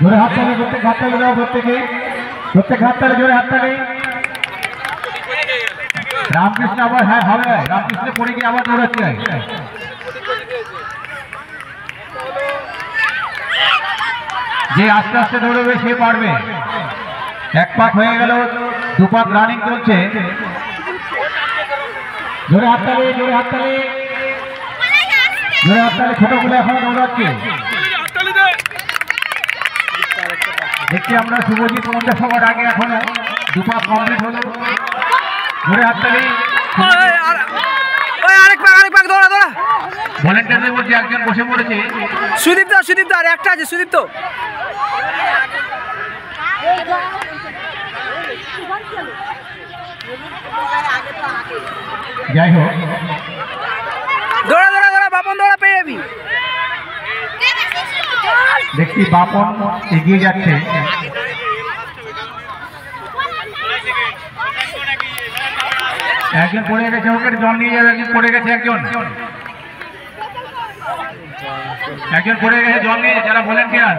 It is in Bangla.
জোরে হাততালি, প্রত্যেক হাততালি দাও, প্রত্যেক হাততালি, জোরে হাততালি। রামকৃষ্ণ আবার হ্যাঁ হবে, রামকৃষ্ণ পড়ে গিয়ে আবার দৌড়াচ্ছে। যে আস্তে আস্তে দৌড়বে সে পারবে। এক পাক হয়ে গেল, দু পাক রানিং চলছে। জোরে হাততালি, জোরে হাততালি, জোরে হাততালি। ছোটগুলো এখনো দৌড়াচ্ছে। দেখছি আমরা শুভজিৎ 50 ওভার আগে, এখনো দু পাক কমপ্লিট হলো। জোরে হাততালি। আরেক পাক দৌড়া দৌড়া। ভলেন্টিয়ারদের বলছি একজন বসে পড়েছে। সুদীপ দা আর একটা আছে, সুদীপ তো যাই হোক, দৌড়া দৌড়া দৌড়া, বাপন দৌড়া পেয়ে যাবি। দেখছি বাপন এগিয়ে যাচ্ছে। একজন পড়ে গেছে, ওকে জল নিয়ে যাবে। একজন পড়ে গেছে, একজন পড়ে গেছে, জল নিয়ে যারা ভলেন্টিয়ার